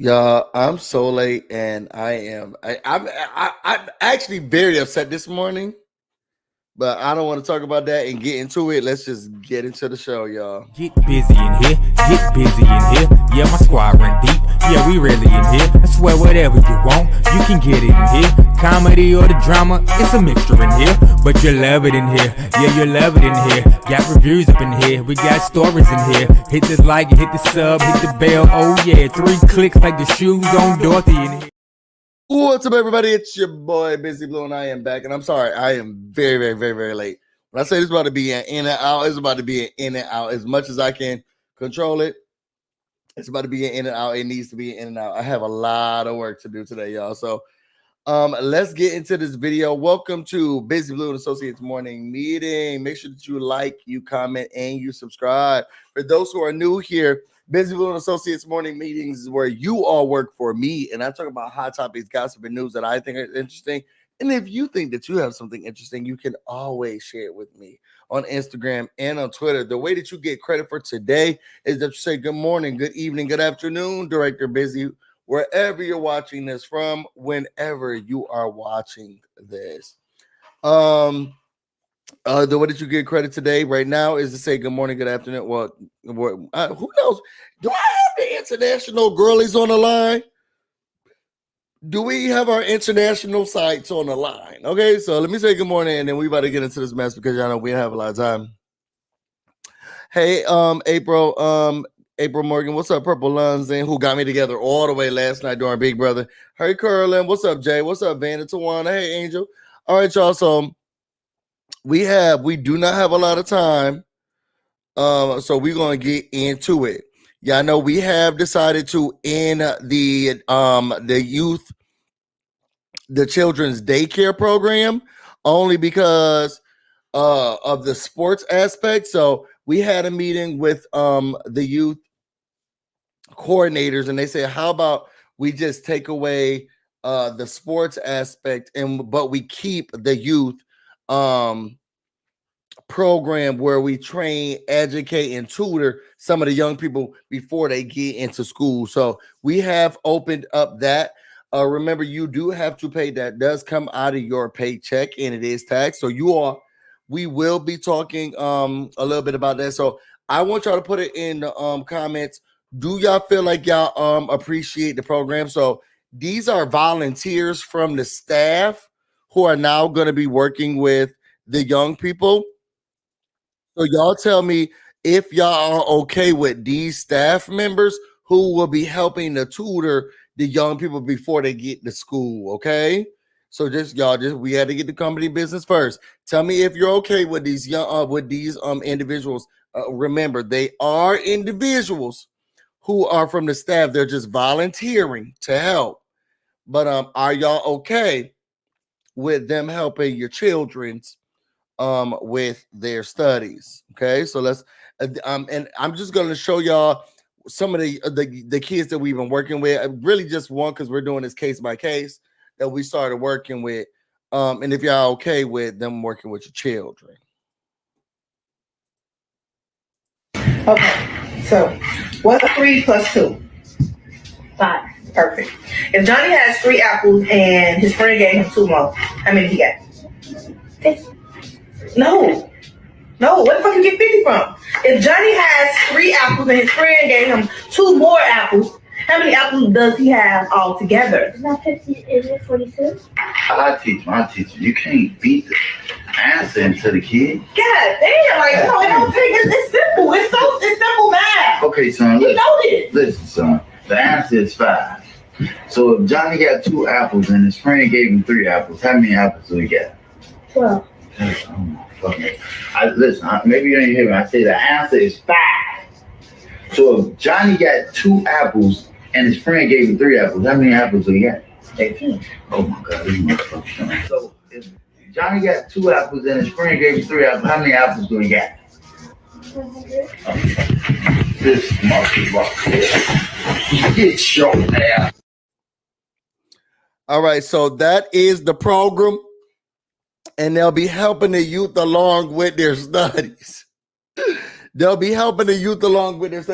Y'all, I'm so late, and I'm actually very upset this morning, but I don't want to talk about that and get into it. Let's just get into the show, y'all. Get busy in here, get busy in here. Yeah, my squad run deep. Yeah, we really in here. I swear whatever you want, you can get it in here. Comedy or the drama, it's a mixture in here. But you love it in here. Yeah, you love it in here. Got reviews up in here. We got stories in here. Hit the like, hit the sub, hit the bell. Oh yeah, 3 clicks like the shoes on Dorothy in here. What's up, everybody? It's your boy BusyBlu, and I am back. And I'm sorry, I am very, very, very, very late. When I say this is about to be an in and out, it's about to be an in and out. As much as I can control it, it's about to be an in and out. It needs to be an in and out. I have a lot of work to do today, y'all. So let's get into this video. Welcome to BusyBlu and Associates Morning Meeting. Make sure that you like, you comment, and you subscribe. For those who are new here, BusyBlu and Associates Morning Meetings is where you all work for me, and I talk about hot topics, gossip, and news that I think are interesting. And if you think that you have something interesting, you can always share it with me on Instagram and on Twitter. The way that you get credit for today is that you say good morning, good evening, good afternoon, Director Busy, wherever you're watching this from, whenever you are watching this. The way that you get credit today right now is to say good morning, good afternoon. Well, who knows? Do I have the international girlies on the line? Do we have our international sites on the line? Okay, so let me say good morning, and then we about to get into this mess because y'all know we have a lot of time. Hey, April Morgan, what's up, Purple Lunzing, who got me together all the way last night during Big Brother. Hey, Curlin, what's up, Jay? What's up, Vanna Tawana? Hey, Angel. All right, y'all. So we do not have a lot of time. So we're gonna get into it. Y'all know we have decided to end the children's daycare program only because of the sports aspect. So we had a meeting with the youth coordinators, and they said, how about we just take away the sports aspect, but we keep the youth program where we train, educate, and tutor some of the young people before they get into school. So we have opened up that. Remember, you do have to pay. That does come out of your paycheck, and it is taxed. So we will be talking a little bit about that. So I want y'all to put it in the comments. Do y'all feel like y'all appreciate the program? So these are volunteers from the staff who are now going to be working with the young people. So y'all tell me if y'all are okay with these staff members who will be helping to tutor the young people before they get to school, okay? So we had to get the company business first. Tell me if you're okay with these individuals. Remember, they are individuals who are from the staff. They're just volunteering to help. But are y'all okay with them helping your children's with their studies? Okay, so let's and I'm just going to show y'all some of the kids that we've been working with. Really just one, because we're doing this case by case that we started working with, and if y'all okay with them working with your children. Okay, so what's 3 plus 2? 5. Perfect. If Johnny has 3 apples and his friend gave him 2 more, how many he got? 50. No, where the fuck you get 50 from? If Johnny has 3 apples and his friend gave him 2 more apples, how many apples does he have altogether? It's not 50, is it 42? I teach him. You can't beat the answer into the kid. God damn, like, no, it don't take it. It's simple. It's simple math. Okay, son. You know this. Listen, son. The answer is 5. So if Johnny got 2 apples and his friend gave him 3 apples, how many apples do he get? 12. Listen, maybe you didn't hear me. I said the answer is 5. So if Johnny got 2 apples and his friend gave him 3 apples, how many apples do he get? 18. Oh my God, this motherfucker. So if Johnny got 2 apples and his friend gave him 3 apples, how many apples do he get? 100. Okay. This motherfucker. Get your ass. All right, so that is the program, and they'll be helping the youth along with their studies.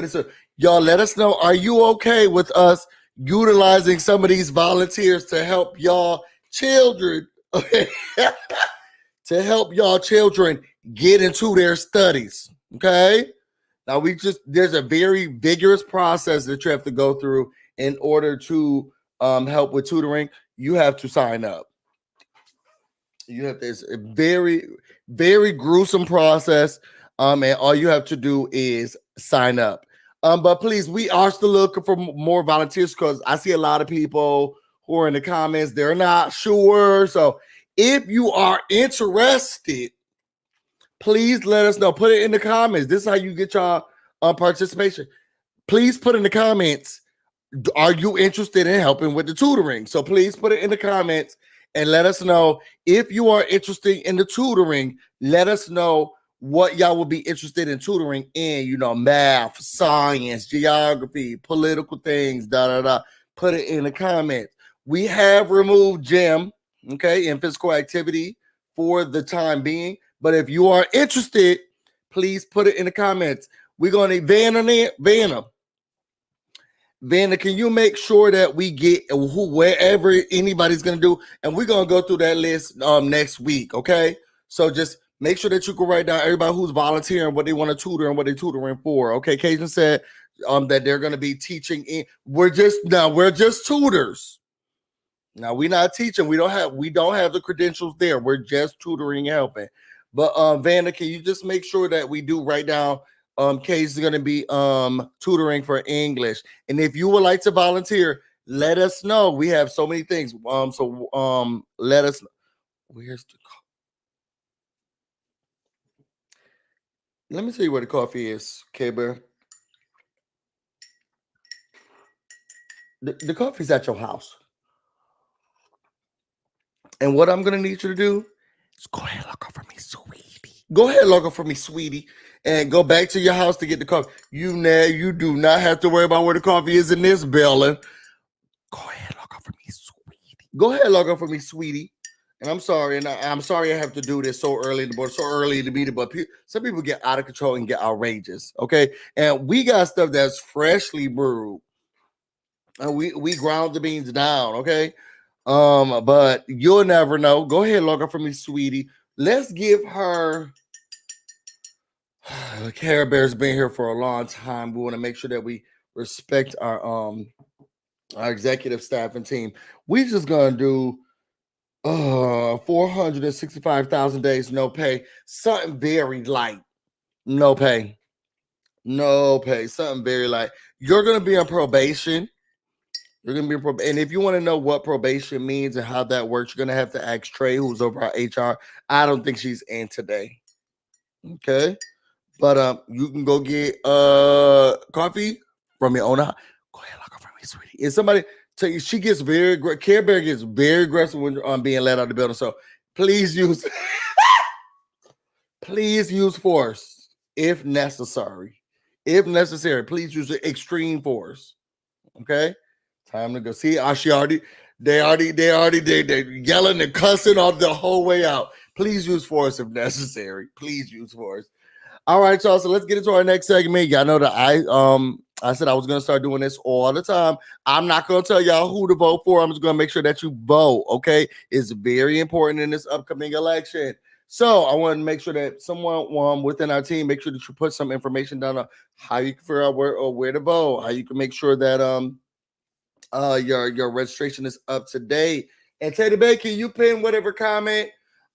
So y'all let us know, are you okay with us utilizing some of these volunteers to help y'all children, okay, to help y'all children get into their studies, okay? Now there's a very vigorous process that you have to go through in order to help with tutoring. You have to sign up. It's a very, very gruesome process. And all you have to do is sign up. But please, we are still looking for more volunteers because I see a lot of people who are in the comments, they're not sure. So if you are interested, please let us know. Put it in the comments. This is how you get your participation. Please put in the comments, are you interested in helping with the tutoring? So please put it in the comments and let us know. If you are interested in the tutoring, let us know what y'all will be interested in tutoring in, math, science, geography, political things, Put it in the comments. We have removed gym, okay, and physical activity for the time being. But if you are interested, please put it in the comments. We're going to Vanna, can you make sure that we get wherever anybody's going to do, and we're going to go through that list next week, okay? So just make sure that you can write down everybody who's volunteering, what they want to tutor and what they're tutoring for, okay? Cajun said that they're going to be teaching we're just tutors. Now we're not teaching. We don't have the credentials there. We're just tutoring and helping. But Vanna, can you just make sure that we do write down Case is going to be tutoring for English. And if you would like to volunteer, let us know. We have so many things. Let us know. Where's the Let me tell you where the coffee is, K-Bear. The coffee's at your house. And what I'm going to need you to do is go ahead and log off for me, sweetie. Go ahead and log off for me, sweetie. And go back to your house to get the coffee. You do not have to worry about where the coffee is in this building. Go ahead, log off for me, sweetie. Go ahead, log off for me, sweetie. And I'm sorry, I'm sorry I have to do this so early in the morning, so early in the meeting. But some people get out of control and get outrageous. Okay, and we got stuff that's freshly brewed, and we ground the beans down. Okay, but you'll never know. Go ahead, log off for me, sweetie. Let's give her. Care Bear's been here for a long time. We want to make sure that we respect our executive staff and team. We just gonna do 465,000 days no pay. Something very light. No pay. Something very light. You're gonna be on probation. And if you want to know what probation means and how that works, you're gonna have to ask Trey, who's over our HR. I don't think she's in today. Okay. But you can go get coffee from your owner. Go ahead, look for me, sweetie. And somebody tell you she gets Care Bear gets very aggressive when being let out of the building. So please use force if necessary. If necessary, please use extreme force. Okay, time to go. See, they're yelling and cussing all the whole way out. Please use force if necessary. Please use force. All right, y'all. So let's get into our next segment. Y'all know that I said I was gonna start doing this all the time. I'm not gonna tell y'all who to vote for. I'm just gonna make sure that you vote. Okay, it's very important in this upcoming election. So I want to make sure that someone within our team make sure that you put some information down on how you can figure out where to vote, how you can make sure that your registration is up to date. And Teddy Bay, can you pin whatever comment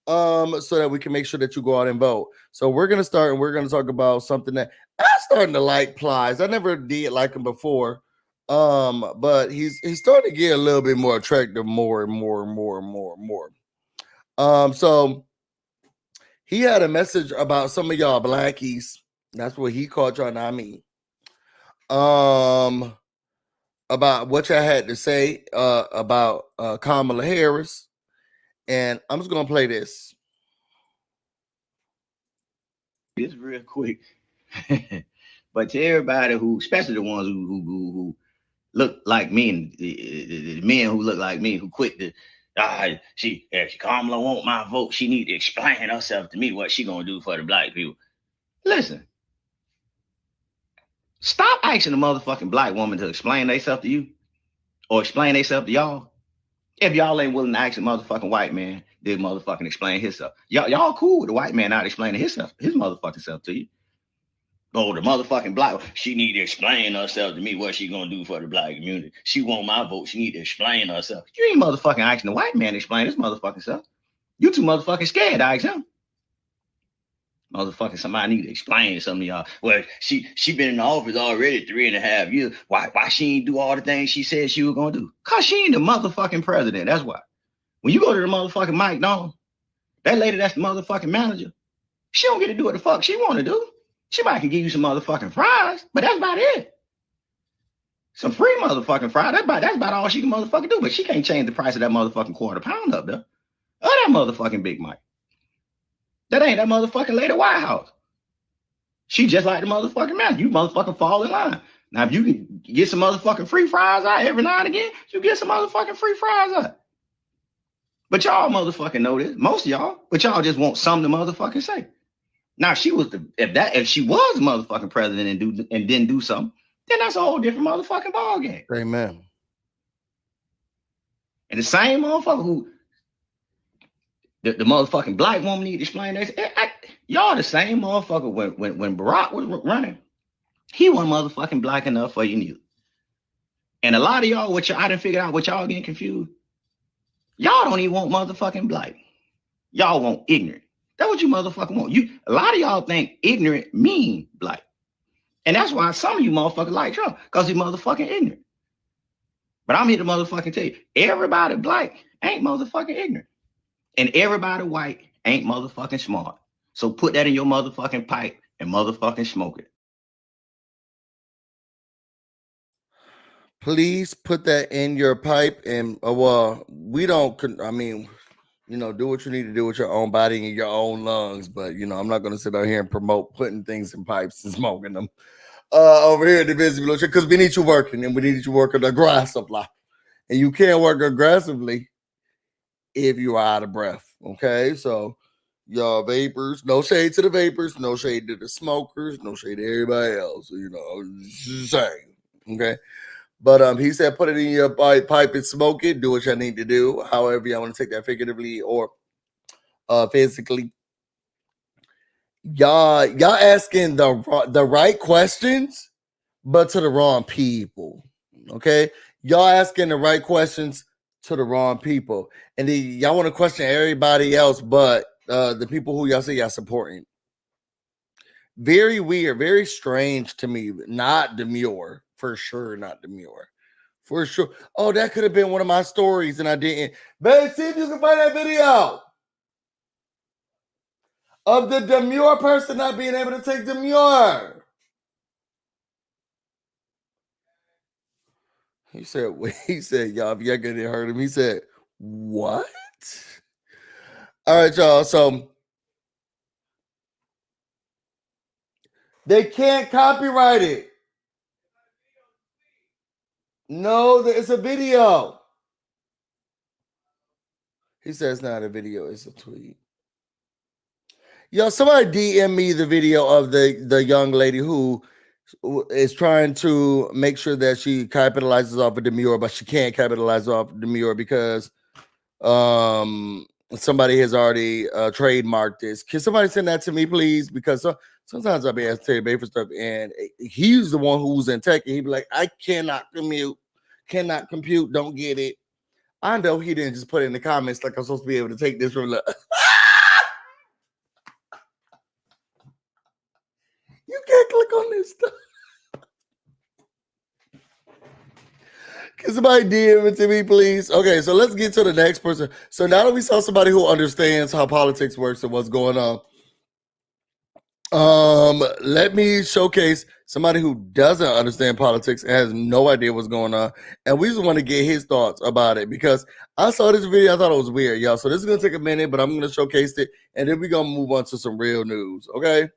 so that we can make sure that you go out and vote. So we're gonna start and we're gonna talk about something that I'm starting to like Plies. I never did like him before. But he's starting to get a little bit more attractive more and more. So he had a message about some of y'all blackies. That's what he called y'all, not me. About what y'all had to say about Kamala Harris. And I'm just gonna play this. It's real quick. But to everybody who, especially the ones who look like me, and the men who look like me, who quit if Kamala want my vote, she need to explain herself to me what she gonna do for the black people. Listen, stop asking a motherfucking black woman to explain herself to you. or explain themselves to y'all, if y'all ain't willing to ask a motherfucking white man, then motherfucking explain himself. Y'all cool with the white man not explaining his motherfucking self to you. Oh, the motherfucking black, she need to explain herself to me what she gonna do for the black community. She want my vote. She need to explain herself. You ain't motherfucking asking the white man to explain his motherfucking self. You too motherfucking scared to ask him. Motherfucking somebody need to explain something to y'all. Well, she been in the office already 3.5 years. Why she ain't do all the things she said she was gonna do? Cause she ain't the motherfucking president. That's why. When you go to the motherfucking McDonald's, that lady that's the motherfucking manager, she don't get to do what the fuck she want to do. She might can give you some motherfucking fries, but that's about it. Some free motherfucking fries. That's about all she can motherfucking do. But she can't change the price of that motherfucking quarter pound up there. Or that motherfucking Big Mike. That ain't that motherfucking lady White House. She just like the motherfucking man. You motherfucking fall in line. Now, if you can get some motherfucking free fries out every now and again, you get some motherfucking free fries out. But y'all motherfucking know this. Most of y'all. But y'all just want something to motherfucking say. Now, if she was the motherfucking president and didn't do something, then that's a whole different motherfucking ball game. Amen. And the same motherfucker who the motherfucking black woman need to explain that. Y'all the same motherfucker when Barack was running, he wasn't motherfucking black enough for you neither. And a lot of y'all, I done figured out what y'all getting confused. Y'all don't even want motherfucking black. Y'all want ignorant. That's what you motherfucking want. A lot of y'all think ignorant mean black. And that's why some of you motherfuckers like Trump, because he's motherfucking ignorant. But I'm here to motherfucking tell you, everybody black ain't motherfucking ignorant. And everybody white ain't motherfucking smart. So put that in your motherfucking pipe and motherfucking smoke it. Please put that in your pipe. And we don't, do what you need to do with your own body and your own lungs. But, I'm not going to sit out here and promote putting things in pipes and smoking them over here at the BusyBlu, because we need you working, and we need you working aggressively. And you can't work aggressively if you are out of breath. Okay, so y'all vapors, no shade to the vapors, no shade to the smokers, no shade to everybody else. Just saying. Okay. But he said, put it in your pipe and smoke it. Do what you need to do. However, y'all want to take that figuratively or physically. Y'all asking the right questions, but to the wrong people. Okay, y'all asking the right questions to the wrong people, and then y'all want to question everybody else, but the people who y'all say y'all supporting. Very weird, very strange to me. Not demure, for sure. Not demure. For sure. Oh, that could have been one of my stories, and I didn't. Babe, see if you can find that video of the demure person not being able to take demure. He said, y'all, if y'all get it, heard him. He said, what? All right, y'all. So they can't copyright it. No, it's a video. He says it's not a video, it's a tweet. Yo, somebody DM me the video of the young lady who is trying to make sure that she capitalizes off of demure, but she can't capitalize off of demure because somebody has already trademarked this. Can somebody send that to me, please? Because sometimes I'll be asked Terry Bay for stuff, and he's the one who's in tech, and he'd be like, I cannot compute, don't get it. I know he didn't just put it in the comments like I'm supposed to be able to take this from the you can't click on this stuff. Can somebody DM it to me, please? Okay, so let's get to the next person. So now that we saw somebody who understands how politics works and what's going on, let me showcase somebody who doesn't understand politics and has no idea what's going on, and we just want to get his thoughts about it, because I saw this video, I thought it was weird, y'all. So this is gonna take a minute, but I'm gonna showcase it, and then we're gonna move on to some real news. Okay.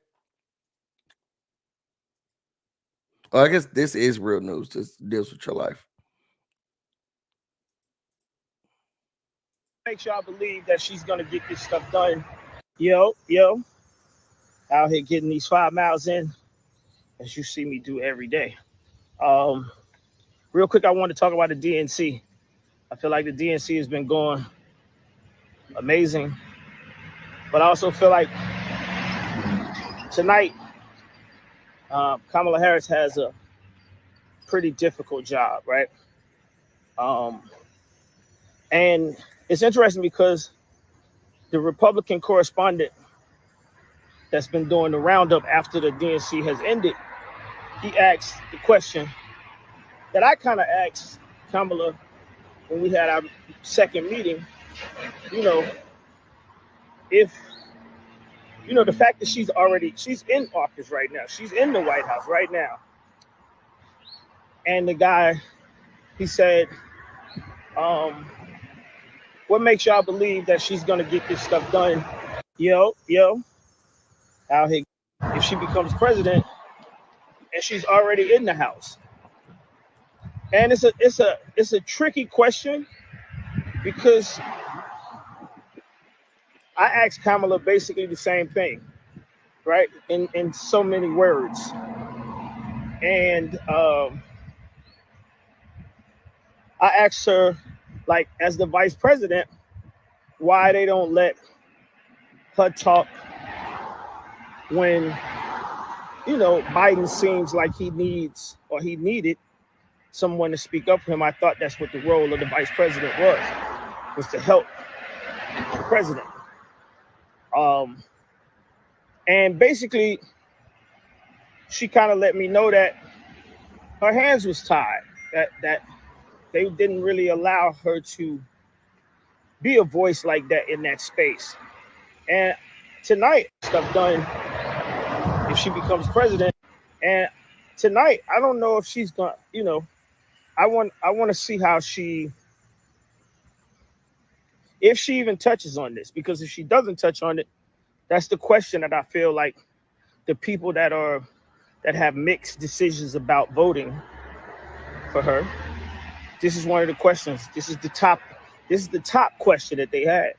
Well, I guess this is real news. This deals with your life. Makes y'all believe that she's gonna get this stuff done. Yo, out here getting these 5 miles in, as you see me do every day. real quick, I want to talk about the DNC. I feel like the DNC has been going amazing, but I also feel like tonight, Kamala Harris has a pretty difficult job, right? And it's interesting because the Republican correspondent that's been doing the roundup after the DNC has ended, he asked the question that I kind of asked Kamala when we had our second meeting, if, the fact that she's in office right now, she's in the White House right now. And the guy, he said, what makes y'all believe that she's going to get this stuff done? Out here, if she becomes president and she's already in the House. And it's a tricky question because I asked Kamala basically the same thing, right? In so many words. And I asked her, like, as the vice president, why they don't let her talk when, Biden seems like he needed someone to speak up for him. I thought that's what the role of the vice president was to help the president. And basically, she kind of let me know that her hands was tied, that they didn't really allow her to be a voice like that in that space. And tonight, stuff done if she becomes president. And tonight, I don't know if she's gonna, I want to see how if she even touches on this, because if she doesn't touch on it, that's the question that I feel like the people that have mixed decisions about voting for her. This is one of the questions. This is the top question that they had.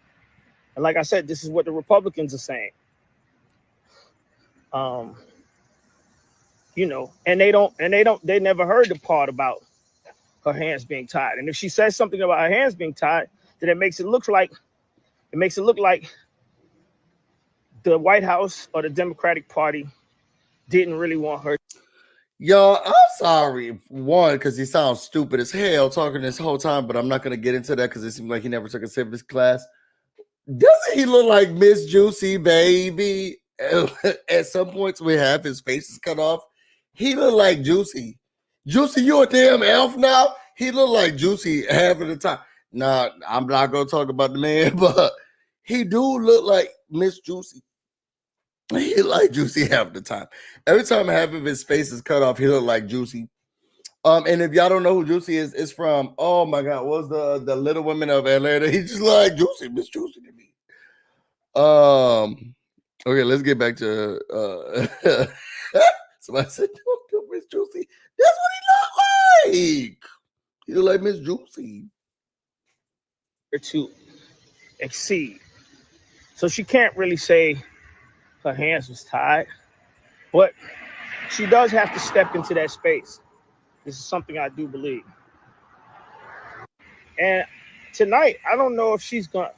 And like I said, this is what the Republicans are saying. And they never heard the part about her hands being tied. And if she says something about her hands being tied, then it makes it look like the White House or the Democratic Party didn't really want her. Y'all, I'm sorry, one, because he sounds stupid as hell talking this whole time, but I'm not going to get into that because it seems like he never took a civics class. Doesn't he look like Miss Juicy, baby? At some points, we have his face is cut off. He look like Juicy. Juicy, you a damn elf now? He look like Juicy half of the time. Nah, I'm not going to talk about the man, but he do look like Miss Juicy. He like Juicy half the time. Every time half of his face is cut off, he look like Juicy. And if y'all don't know who Juicy is, it's from, oh my God, what's the Little Women of Atlanta? He just like Juicy, Miss Juicy to me. Okay, let's get back to somebody said, don't do Miss Juicy. That's what he look like. He look like Miss Juicy. To exceed. So she can't really say her hands was tied, but she does have to step into that space. This is something I do believe. And tonight, I don't know if she's gonna,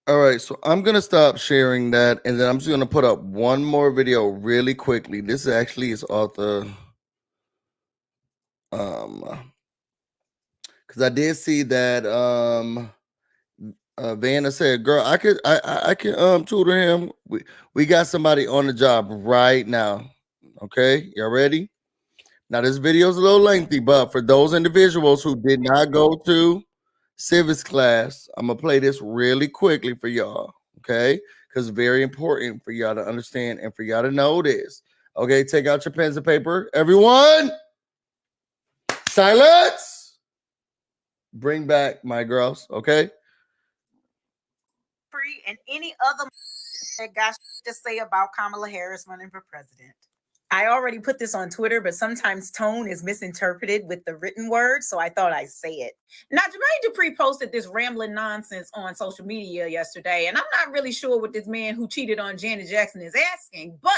All right, so I'm gonna stop sharing that, and then I'm just gonna put up one more video really quickly. This actually is author, because I did see that Vanna said, "Girl, I can tutor him. We got somebody on the job right now. Okay, y'all ready? Now this video is a little lengthy, but for those individuals who did not go to civics class, I'm gonna play this really quickly for y'all. Okay, because it's very important for y'all to understand and for y'all to know this. Okay, take out your pens and paper, everyone. Silence. Bring back my girls. Okay." And any other that got to say about Kamala Harris running for president. I already put this on Twitter, but sometimes tone is misinterpreted with the written word, so I thought I'd say it. Now, Jermaine Dupri posted this rambling nonsense on social media yesterday, and I'm not really sure what this man who cheated on Janet Jackson is asking, but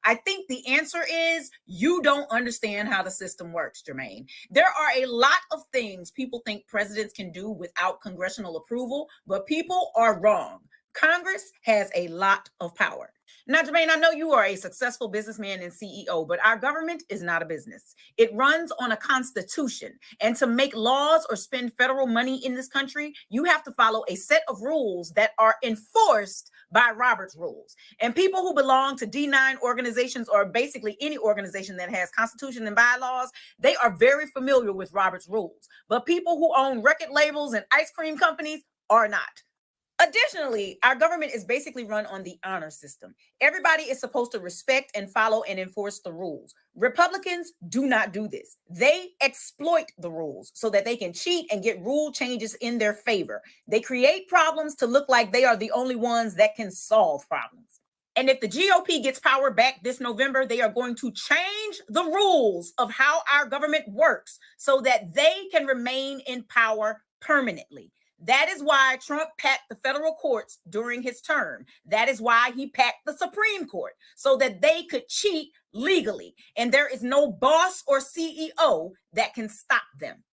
I think the answer is you don't understand how the system works, Jermaine. There are a lot of things people think presidents can do without congressional approval, but people are wrong. Congress has a lot of power. Now, Jermaine, I know you are a successful businessman and CEO, but our government is not a business. It runs on a constitution. And to make laws or spend federal money in this country, you have to follow a set of rules that are enforced by Robert's rules. And people who belong to D9 organizations, or basically any organization that has constitution and bylaws, they are very familiar with Robert's rules. But people who own record labels and ice cream companies are not. Additionally, our government is basically run on the honor system. Everybody is supposed to respect and follow and enforce the rules. Republicans do not do this. They exploit the rules so that they can cheat and get rule changes in their favor. They create problems to look like they are the only ones that can solve problems. And if the GOP gets power back this November, they are going to change the rules of how our government works so that they can remain in power permanently. That is why Trump packed the federal courts during his term. That is why he packed the Supreme Court, so that they could cheat legally. And there is no boss or CEO that can stop them.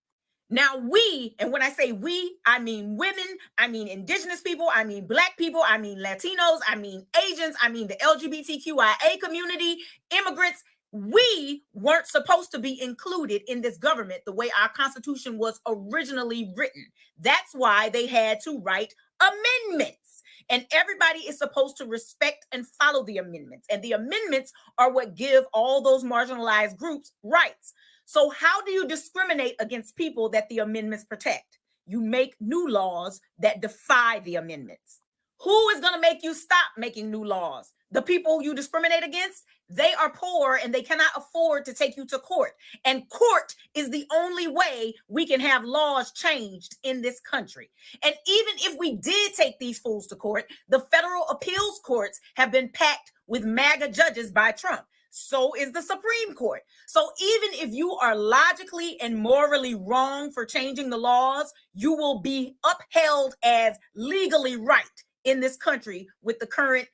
Now we, and when I say we, I mean women, I mean indigenous people, I mean Black people, I mean Latinos, I mean Asians, I mean the LGBTQIA community, immigrants. We weren't supposed to be included in this government the way our Constitution was originally written. That's why they had to write amendments. And everybody is supposed to respect and follow the amendments. And the amendments are what give all those marginalized groups rights. So how do you discriminate against people that the amendments protect? You make new laws that defy the amendments. Who is going to make you stop making new laws? The people you discriminate against? They are poor and they cannot afford to take you to court. And court is the only way we can have laws changed in this country. And even if we did take these fools to court, the federal appeals courts have been packed with MAGA judges by Trump. So is the Supreme Court. So even if you are logically and morally wrong for changing the laws, you will be upheld as legally right in this country with the current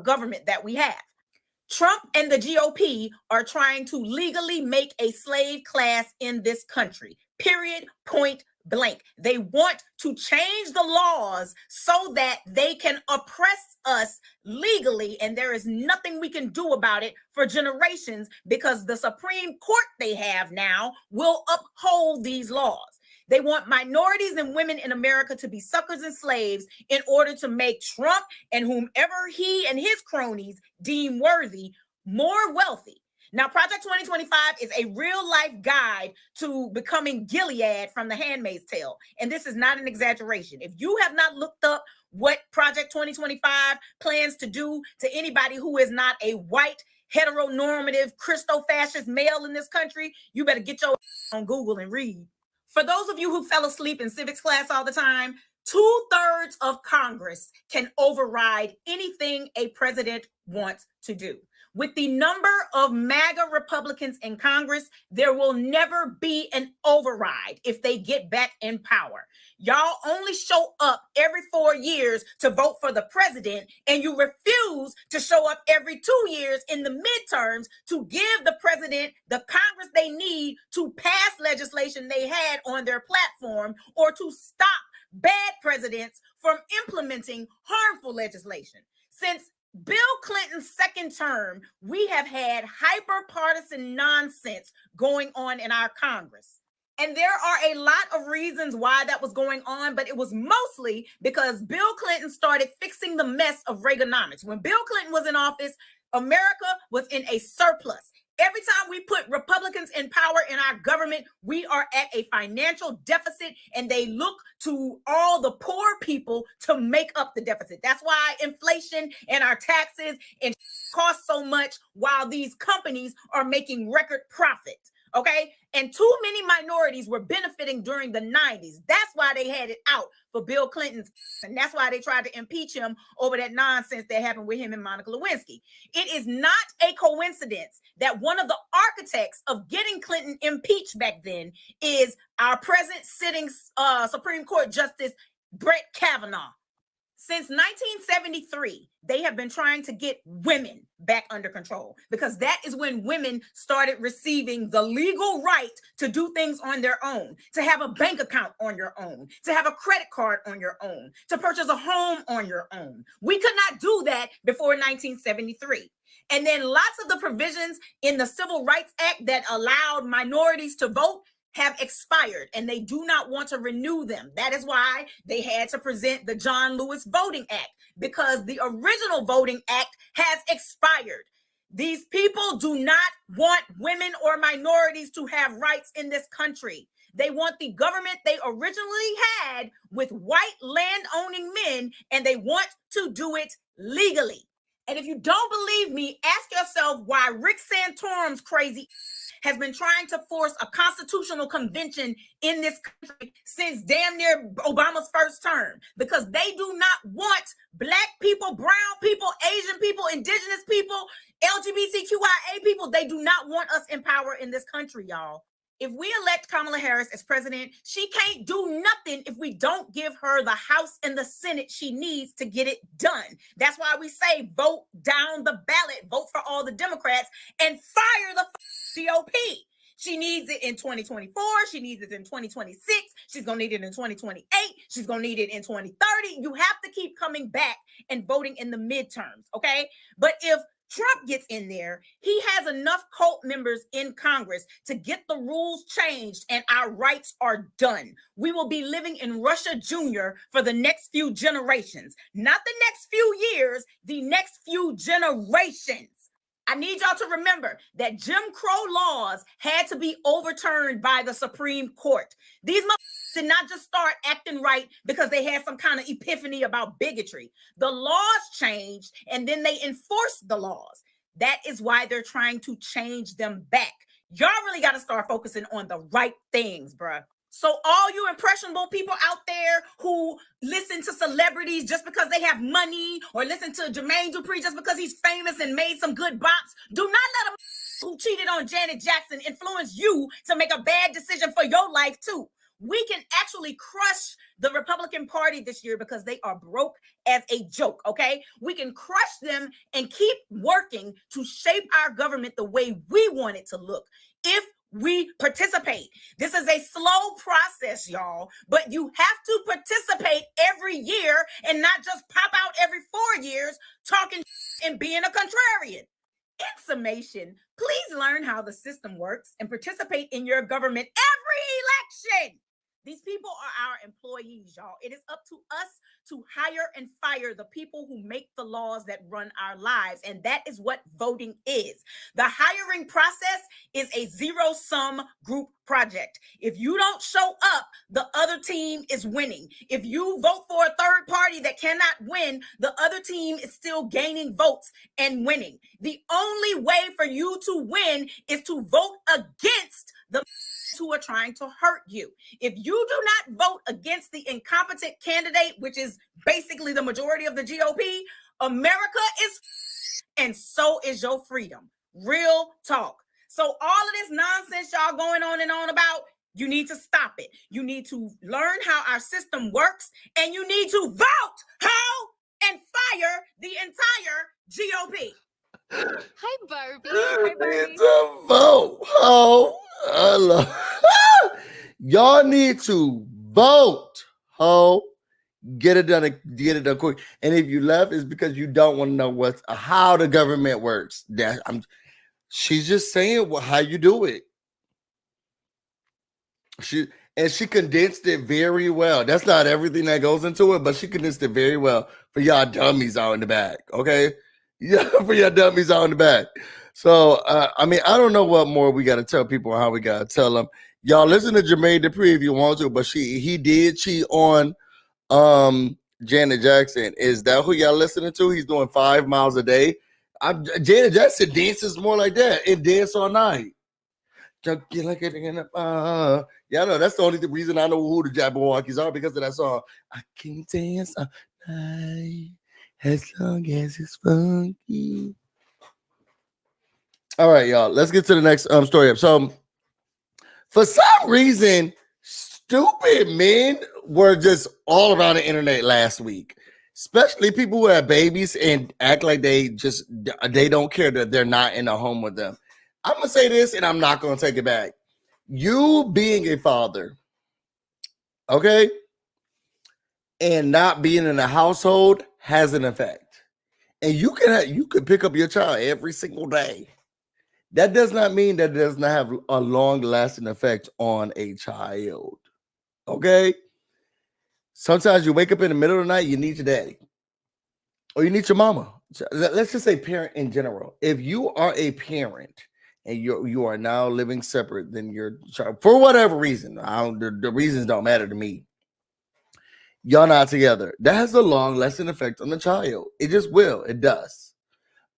government that we have. Trump and the GOP are trying to legally make a slave class in this country, period, point blank. They want to change the laws so that they can oppress us legally, and there is nothing we can do about it for generations because the Supreme Court they have now will uphold these laws. They want minorities and women in America to be suckers and slaves in order to make Trump and whomever he and his cronies deem worthy more wealthy. Now, Project 2025 is a real life guide to becoming Gilead from The Handmaid's Tale. And this is not an exaggeration. If you have not looked up what Project 2025 plans to do to anybody who is not a white, heteronormative, Christo-fascist male in this country, you better get your on Google and read. For those of you who fell asleep in civics class all the time, 2/3 of Congress can override anything a president wants to do. With the number of MAGA Republicans in Congress, there will never be an override if they get back in power. Y'all only show up every 4 years to vote for the president, and you refuse to show up every 2 years in the midterms to give the president the Congress they need to pass legislation they had on their platform or to stop bad presidents from implementing harmful legislation. Since Bill Clinton's second term, we have had hyper-partisan nonsense going on in our Congress. And there are a lot of reasons why that was going on, but it was mostly because Bill Clinton started fixing the mess of Reaganomics. When Bill Clinton was in office, America was in a surplus. Every time we put Republicans in power in our government, we are at a financial deficit, and they look to all the poor people to make up the deficit. That's why inflation and our taxes and cost so much while these companies are making record profits. Okay. And too many minorities were benefiting during the 90s. That's why they had it out for Bill Clinton's. And that's why they tried to impeach him over that nonsense that happened with him and Monica Lewinsky. It is not a coincidence that one of the architects of getting Clinton impeached back then is our present sitting Supreme Court Justice Brett Kavanaugh. Since 1973, they have been trying to get women back under control because that is when women started receiving the legal right to do things on their own, to have a bank account on your own, to have a credit card on your own, to purchase a home on your own. We could not do that before 1973. And then lots of the provisions in the Civil Rights Act that allowed minorities to vote have expired, and they do not want to renew them. That is why they had to present the John Lewis Voting Act, because the original Voting Act has expired. These people do not want women or minorities to have rights in this country. They want the government they originally had with white land-owning men, and they want to do it legally. And if you don't believe me, ask yourself why Rick Santorum's crazy has been trying to force a constitutional convention in this country since damn near Obama's first term, because they do not want Black people, brown people, Asian people, indigenous people, LGBTQIA people. They do not want us in power in this country, y'all. If we elect Kamala Harris as president, she can't do nothing if we don't give her the House and the Senate she needs to get it done. That's why we say vote down the ballot, vote for all the Democrats, and fire the GOP. She needs it in 2024. She needs it in 2026. She's going to need it in 2028. She's going to need it in 2030. You have to keep coming back and voting in the midterms, okay? But if Trump gets in there, he has enough cult members in Congress to get the rules changed, and our rights are done. We will be living in Russia Jr. for the next few generations, not the next few years, the next few generations. I need y'all to remember that Jim Crow laws had to be overturned by the Supreme Court. These motherfuckers did not just start acting right because they had some kind of epiphany about bigotry. The laws changed, and then they enforced the laws. That is why they're trying to change them back. Y'all really got to start focusing on the right things, bruh. So all you impressionable people out there who listen to celebrities just because they have money, or listen to Jermaine Dupri just because he's famous and made some good bops, do not let them who cheated on Janet Jackson influence you to make a bad decision for your life too. We can actually crush the Republican Party this year because they are broke as a joke, okay? We can crush them and keep working to shape our government the way we want it to look if we participate. This is a slow process, y'all, but you have to participate every year and not just pop out every 4 years talking and being a contrarian. In summation, please learn how the system works and participate in your government every election. These people are our employees, y'all. It is up to us to hire and fire the people who make the laws that run our lives. And that is what voting is. The hiring process is a zero-sum group project. If you don't show up, the other team is winning. If you vote for a third party that cannot win, the other team is still gaining votes and winning. The only way for you to win is to vote against the who are trying to hurt you. If you do not vote against the incompetent candidate, which is basically the majority of the GOP, America is, and so is your freedom. Real talk. So all of this nonsense y'all going on and on about, you need to stop it. You need to learn how our system works, and you need to vote, hoe, and fire the entire GOP. Hi, Barbie. Hi, Barbie. It's a vote, ho. Y'all need to vote, ho. Get it done quick. And if you left, it's because you don't want to know how the government works. She's just saying how you do it. She condensed it very well. That's not everything that goes into it, but she condensed it very well for y'all dummies out in the back. Okay. Yeah, for your dummies out in the back. So, I don't know what more we got to tell people, how we got to tell them. Y'all listen to Jermaine Dupri if you want to, but he did cheat on Janet Jackson. Is that who y'all listening to? He's doing 5 miles a day. Janet Jackson dances more like that and dance all night. Y'all know that's the only reason I know who the Jabberwockies are, because of that song. I can dance all night as long as it's funky. All right, y'all. Let's get to the next story up. So, for some reason, stupid men were just all around the internet last week. especially people who have babies and act like they don't care that they're not in a home with them. I'm gonna say this, and I'm not gonna take it back. You being a father, okay, and not being in a household has an effect. And you can pick up your child every single day. That does not mean that it does not have a long-lasting effect on a child. Okay. Sometimes you wake up in the middle of the night, you need your daddy, or you need your mama. Let's just say parent in general. If you are a parent and you are now living separate than your child for whatever reason, the reasons don't matter to me. Y'all not together. That has a long-lasting effect on the child. It just will. It does.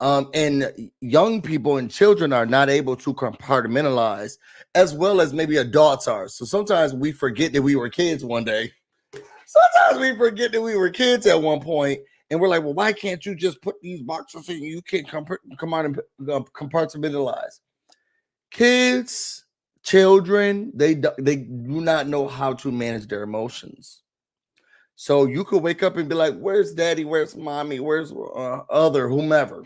And young people and children are not able to compartmentalize as well as maybe adults are. So sometimes we forget that we were kids one day. Sometimes we forget that we were kids at one point, and we're like, well, why can't you just put these boxes in? You can't compartmentalize. Kids, children, they do not know how to manage their emotions. So you could wake up and be like, where's daddy? Where's mommy? Where's other, whomever?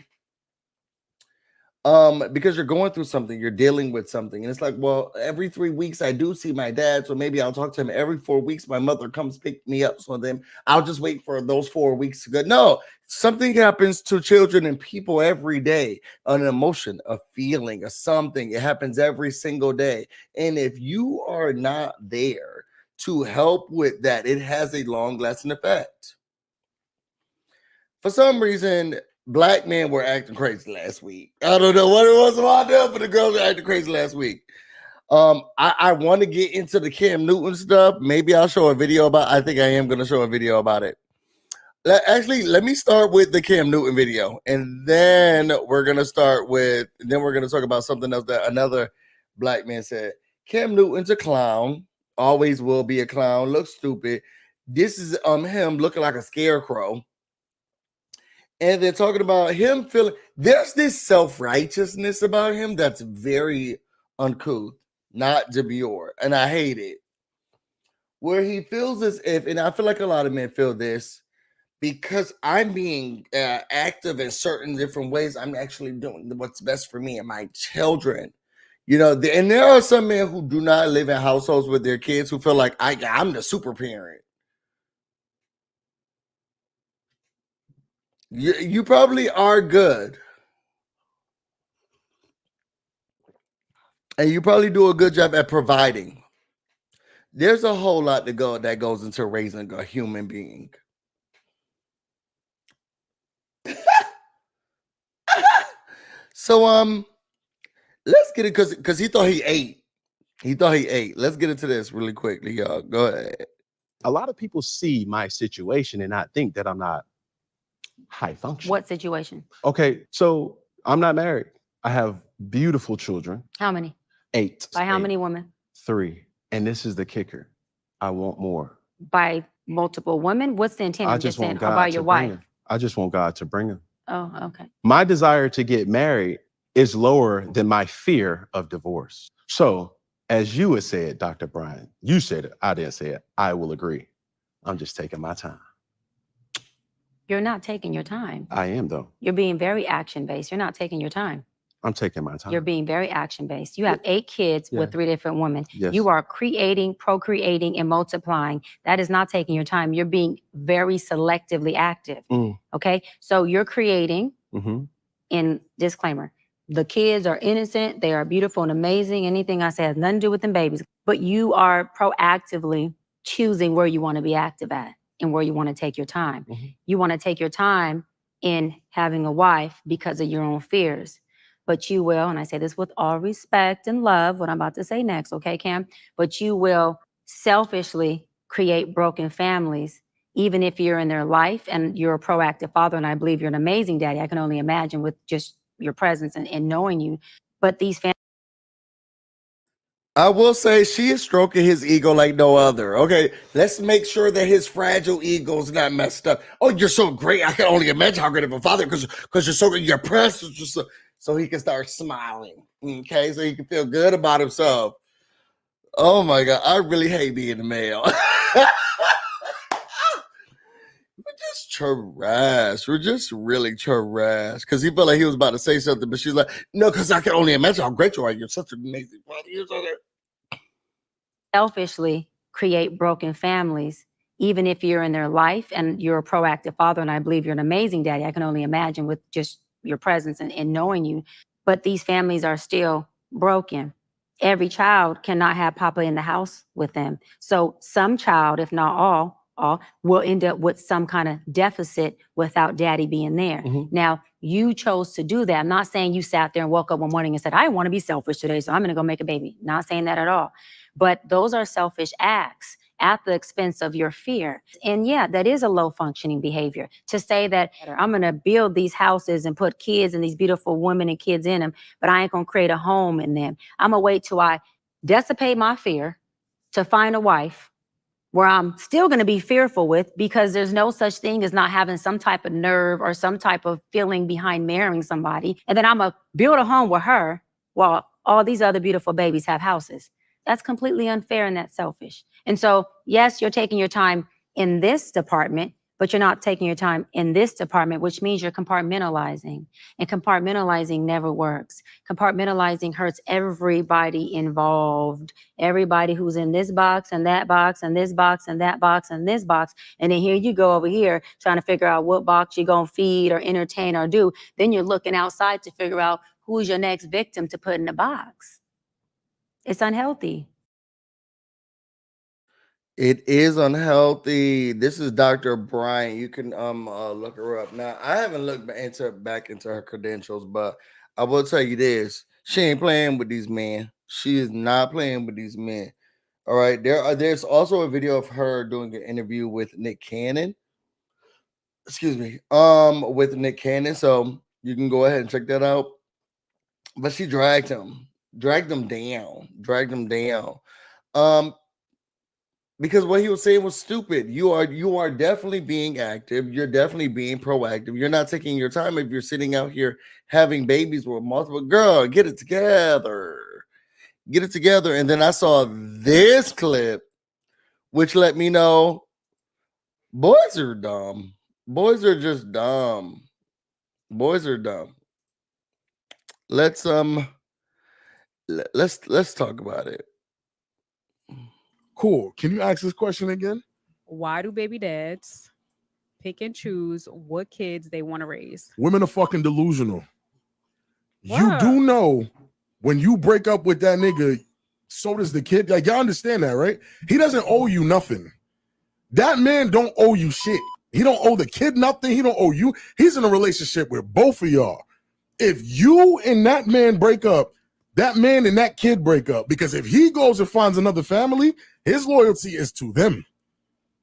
Because you're going through something, you're dealing with something. And it's like, well, every 3 weeks I do see my dad. So maybe I'll talk to him every 4 weeks. My mother comes pick me up. So then I'll just wait for those 4 weeks to go. No, something happens to children and people every day. An emotion, a feeling, a something. It happens every single day. And if you are not there to help with that, it has a long-lasting effect. For some reason, Black men were acting crazy last week. I don't know what it was about them, but the girls were acting crazy last week. I want to get into the Cam Newton stuff. Maybe I'll show a video about. I think I am going to show a video about it. Let me start with the Cam Newton video, and then we're going to talk about something else that another Black man said. Cam Newton's a clown. Always will be a clown. Looks stupid. This is him looking like a scarecrow. And they're talking about him feeling there's this self-righteousness about him that's very uncouth, not demure, and I hate it. Where he feels as if, and I feel like a lot of men feel this, because I'm being active in certain different ways, I'm actually doing what's best for me and my children. You know, and there are some men who do not live in households with their kids who feel like I'm the super parent. You probably are good. And you probably do a good job at providing. There's a whole lot that goes into raising a human being. So let's get it because he thought he ate. Let's get into this really quickly, y'all. Go ahead. A lot of people see my situation and not think that I'm not high function. What situation? Okay, so I'm not married. I have beautiful children. How many? 8. By how many women? 3. And this is the kicker. I want more. By multiple women? What's the intent? I of just saying, want or God by to your bring wife? them. I just want God to bring them. Oh, okay. My desire to get married is lower than my fear of divorce. So, as you had said, Dr. Brian, you said it. I didn't say it. I will agree. I'm just taking my time. You're not taking your time. I am, though. You're being very action-based. You're not taking your time. I'm taking my time. You're being very action-based. You have 8 kids with 3 different women. Yes. You are creating, procreating, and multiplying. That is not taking your time. You're being very selectively active. Okay? So you're creating, in disclaimer, the kids are innocent. They are beautiful and amazing. Anything I say has nothing to do with them babies. But you are proactively choosing where you want to be active at and where you want to take your time. You want to take your time in having a wife because of your own fears. But you will, and I say this with all respect and love, what I'm about to say next, okay, Cam? But you will selfishly create broken families, even if you're in their life and you're a proactive father, and I believe you're an amazing daddy. I can only imagine with just your presence and knowing you. But these families. I will say she is stroking his ego like no other. Okay, let's make sure that his fragile ego's not messed up. Oh, you're so great. I can only imagine how great of a father because you're so good. Your presence is just so he can start smiling. Okay, so he can feel good about himself. Oh my God, I really hate being a male. just trash. We're just really trash. Because he felt like he was about to say something, but she's like, no, because I can only imagine how great you are. You're such an amazing father. You're so Selfishly create broken families, even if you're in their life and you're a proactive father. And I believe you're an amazing daddy. I can only imagine with just your presence and knowing you. But these families are still broken. Every child cannot have Papa in the house with them. So some child, if not all will end up with some kind of deficit without daddy being there. Mm-hmm. Now, you chose to do that. I'm not saying you sat there and woke up one morning and said, I want to be selfish today, so I'm going to go make a baby. Not saying that at all. But those are selfish acts at the expense of your fear. And yeah, that is a low functioning behavior to say that I'm going to build these houses and put kids and these beautiful women and kids in them, but I ain't going to create a home in them. I'm going to wait till I dissipate my fear to find a wife where I'm still going to be fearful with, because there's no such thing as not having some type of nerve or some type of feeling behind marrying somebody. And then I'm going to build a home with her while all these other beautiful babies have houses. That's completely unfair and that's selfish. And so, yes, you're taking your time in this department, but you're not taking your time in this department, which means you're compartmentalizing. And compartmentalizing never works. Compartmentalizing hurts everybody involved. Everybody who's in this box and that box and this box and that box and this box. And then here you go over here trying to figure out what box you're going to feed or entertain or do. Then you're looking outside to figure out who's your next victim to put in the box. It's unhealthy. It is unhealthy. This is Dr. Bryant. You can look her up. Now, I haven't looked back into her credentials, but I will tell you this. She ain't playing with these men. She is not playing with these men. All right. There's also a video of her doing an interview with Nick Cannon. Excuse me. With Nick Cannon. So you can go ahead and check that out. But she dragged him down. Because what he was saying was stupid. You are definitely being active. You're definitely being proactive. You're not taking your time if you're sitting out here having babies with multiple. Girl, get it together. Get it together. And then I saw this clip, which let me know boys are dumb. Boys are just dumb. Boys are dumb. Let's talk about it. Cool. Can you ask this question again? Why do baby dads pick and choose what kids they want to raise? Women are fucking delusional. What? You do know when you break up with that nigga, so does the kid. Like, y'all understand that, right? He doesn't owe you nothing. That man don't owe you shit. He don't owe the kid nothing. He don't owe you. He's in a relationship with both of y'all. If you and that man break up, that man and that kid break up, because if he goes and finds another family, his loyalty is to them,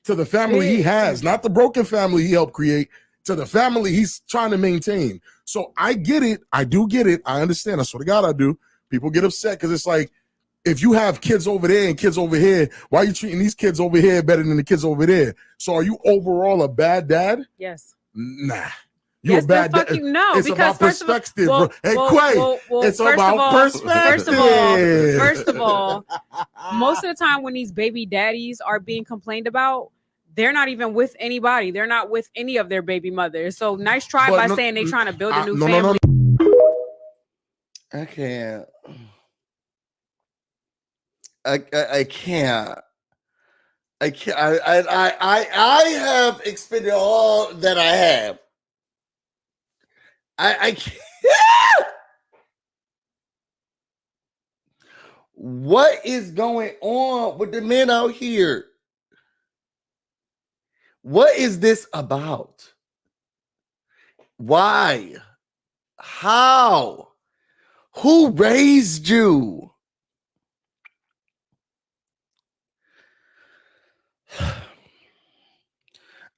to the family he has, not the broken family he helped create, to the family he's trying to maintain. So I get it. I do get it. I understand. I swear to God, I do. People get upset because it's like, if you have kids over there and kids over here, why are you treating these kids over here better than the kids over there? So are you overall a bad dad? Yes. Nah. You're Yes, a bad dad. no, it's because about perspective, bro. Hey, Quay, it's first about perspective. First of all, most of the time when these baby daddies are being complained about, they're not even with anybody. They're not with any of their baby mothers. So nice try by saying they're trying to build a new family. I can't. I can't. I can't. I have expended all that I have. I can't. What is going on with the men out here? What is this about? Why? How? Who raised you?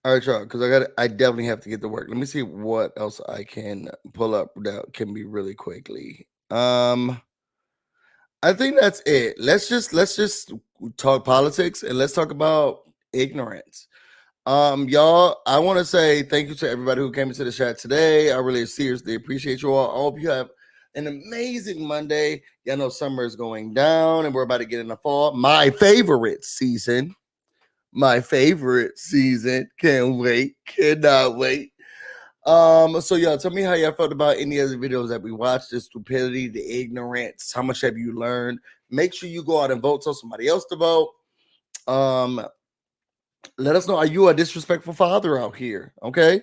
All right, y'all, because I definitely have to get to work. Let me see what else I can pull up that can be really quickly. I think that's it. Let's just talk politics and let's talk about ignorance. Y'all, I want to say thank you to everybody who came into the chat today. I really seriously appreciate you all. I hope you have an amazing Monday. Y'all know summer is going down and we're about to get in the fall. My favorite season my favorite season. Can't wait. Cannot wait. So y'all tell me how y'all felt about any of the videos that we watched, the stupidity, the ignorance, how much have you learned? Make sure you go out and vote, tell somebody else to vote. Let us know, are you a disrespectful father out here? Okay.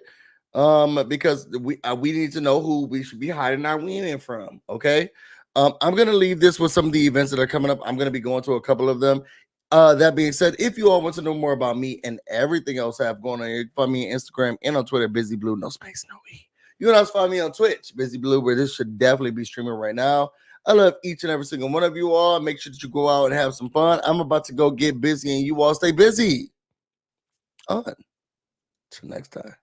Because we need to know who we should be hiding our weaning from. Okay. I'm gonna leave this with some of the events that are coming up. I'm gonna be going to a couple of them. That being said, if you all want to know more about me and everything else I have going on here, find me on Instagram and on Twitter, BusyBlu, no space, no E. You can also find me on Twitch, BusyBlu, where this should definitely be streaming right now. I love each and every single one of you all. Make sure that you go out and have some fun. I'm about to go get busy, and you all stay busy. On. Till next time.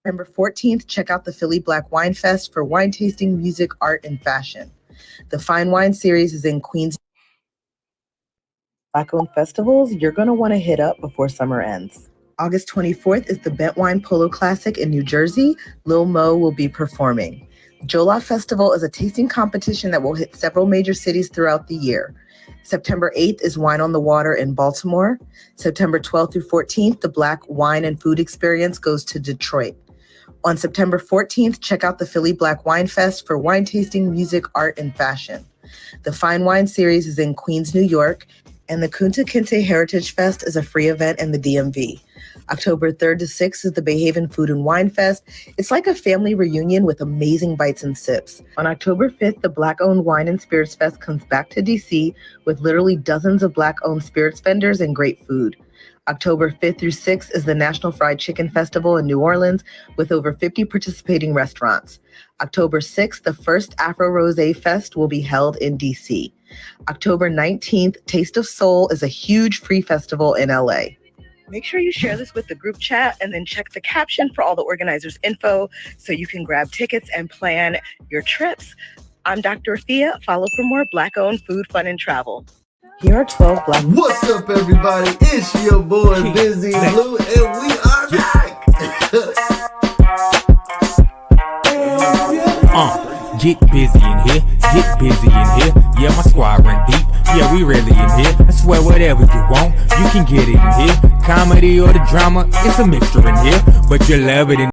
November 14th, check out the Philly Black Wine Fest for wine tasting, music, art, and fashion. The Fine Wine Series is in Queens. Black-owned festivals you're going to want to hit up before summer ends. August 24th is the Bent Wine Polo Classic in New Jersey. Lil Mo will be performing. Jola Festival is a tasting competition that will hit several major cities throughout the year. September 8th is Wine on the Water in Baltimore. September 12th through 14th, the Black Wine and Food Experience goes to Detroit. On September 14th, check out the Philly Black Wine Fest for wine tasting, music, art, and fashion. The Fine Wine Series is in Queens, New York, and the Kunta Kinte Heritage Fest is a free event in the DMV. October 3rd to 6th is the Bayhaven Food and Wine Fest. It's like a family reunion with amazing bites and sips. On October 5th, the Black-owned Wine and Spirits Fest comes back to DC with literally dozens of Black-owned spirits vendors and great food. October 5th through 6th is the National Fried Chicken Festival in New Orleans with over 50 participating restaurants. October 6th, the first Afro Rosé Fest will be held in DC. October 19th, Taste of Soul is a huge free festival in LA. Make sure you share this with the group chat and then check the caption for all the organizers' info so you can grab tickets and plan your trips. I'm Dr. Thea. Follow for more Black-owned food, fun, and travel. Here are 12 Black. What's up, everybody? It's your boy BusyBlu, and we are back. Get busy in here, get busy in here. Yeah, my squad run deep. Yeah, we really in here. I swear whatever you want, you can get it in here. Comedy or the drama, it's a mixture in here. But you love it in